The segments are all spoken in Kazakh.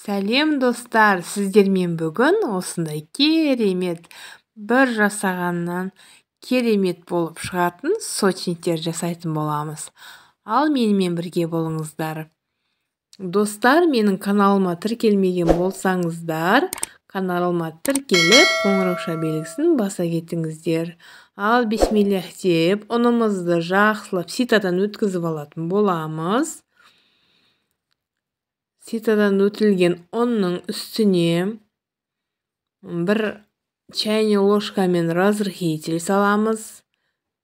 Сәлем достар, сіздермен бүгін осындай керемет бір жасағаннан керемет болып шығатын сочниктер жасайтын боламыз. Ал менімен бірге болыңыздар. Достар, менің каналыма тіркелмеген болсаңыздар, каналыма тіркеліп, қоңырауша белгісін баса кетіңіздер. Ал бисмиллах деп, ұнымызды жақсылап ситадан өткізіп алатын боламыз. Ситадан өтілген ұнның үстіне бір чайный ложкамен разрыхитель саламыз.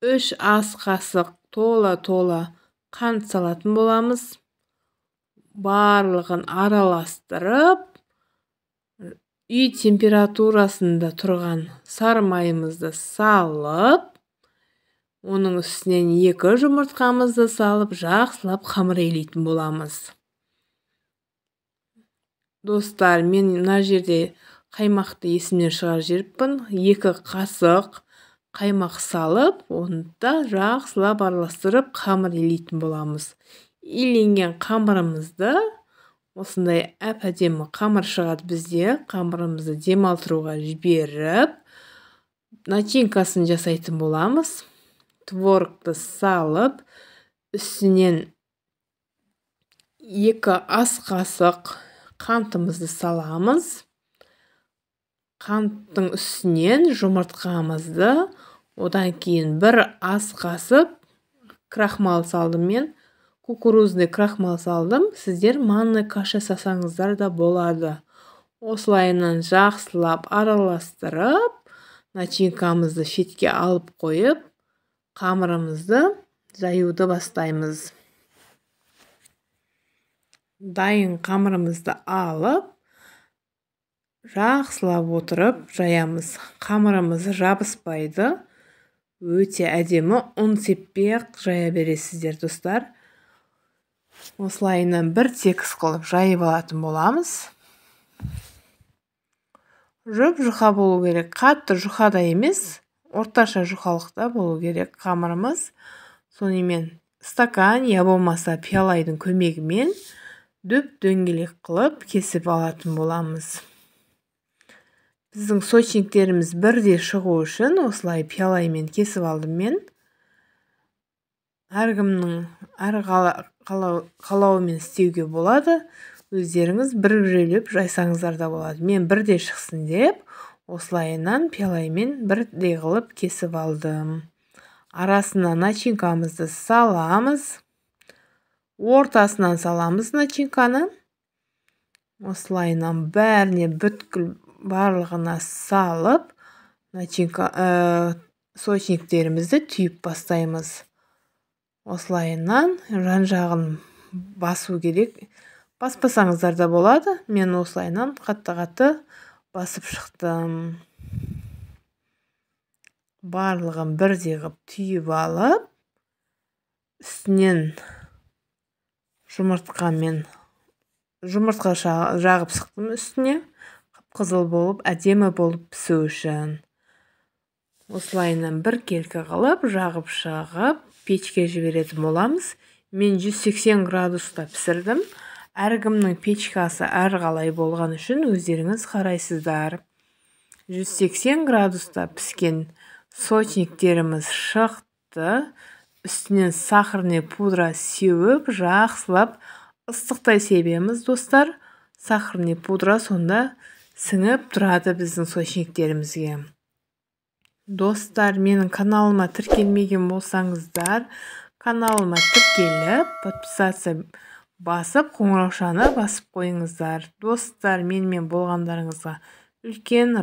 3 ас қасық тола қант салатын боламыз. Барлығын араластырып, үй температурасында тұрған сары майымызды салып, оның үстінен 2 жұмыртқамызды салып, жақсылап қамыр илейтін боламыз. Достар, мен мына жерде қаймақты есімнен шығарып жіберіппін. 2 қасық қаймақ салып, онда жақсылап араластырып қамыр илейтін боламыз. Иленген қамырымызды, осындай әп-әдемі қамыр шығады бізде. Қамырымызды демалтыруға жіберіп, начинкасын жасайтын боламыз. Творогты салып, үстінен 2 ас қасық қантымызды саламыз. Қанттың үстінен жұмыртқамызды, одан кейін 1 ас қасық крахмал салдым мен. Кукурузный крахмал салдым. Сіздер манный каша жасасаңыздар да болады. Осылайынан жақсылап араластырып, начинкамызды шетке алып қойып, қамырымызды жаюды бастаймыз. Дайын қамырымызды алып, жақсылап отырып жаямыз. Қамырымыз жабыспайды. Өте әдемі, ұн сеппей жая бересіздер, достар. Осылайынан бір текіс қылып жайып алатын боламыз. Жұп-жұқа болу керек, қатты жұқада емес, орташа жұқалықта болу керек қамырымыз. Сонымен стакан я болмаса пиалайдың көмегімен дөп-дөңгелек қылып кесіп алатын боламыз. Біздің сочниктеріміз бірде шығу үшін осылай пиалаймен кесіп алдым мен. Әркімнің қалауымен істеуге болады. Өздеріңіз бір-бірлеп жайсаңыздар да болады. Мен бірде шықсын деп, осылайынан пиалаймен бірде қылып кесіп алдым. Арасына начинкамызды саламыз. Ортасынан саламыз начинканы. Осылайынан бәріне бүткіл барлығына салып, сочниктерімізді түйіп бастаймыз. Осылайынан жан-жағын басу керек. Баспасаңыздар да болады. Мен осылайынан қатты басып шықтым. Барлығын бірде қылып түйіп алып, үстінен жұмыртқа жағып шықтым үстіне. Қызыл болып, әдемі болып пісу үшін. Осылайынан бір келкі қылып, жағып шығып, печке жіберетін боламыз. Мен 180 градуста пісірдім. Әркімнің печкасы әрқалай болған үшін өздеріңіз қарайсыздар. 180 градуста піскен сочниктеріміз шықты. Үстінен сахарный пудра сеуіп, жақсылап ыстықтай себеміз, достар. Сахарный пудра сонда сіңіп тұрады біздің сочниктерімізге. Достар, менің каналыма тіркелмеген болсаңыздар, каналыма тіркеліп, подписаться басып, қоңыраушаны басып қойыңыздар. Достар, менімен болғандарыңызға үлкен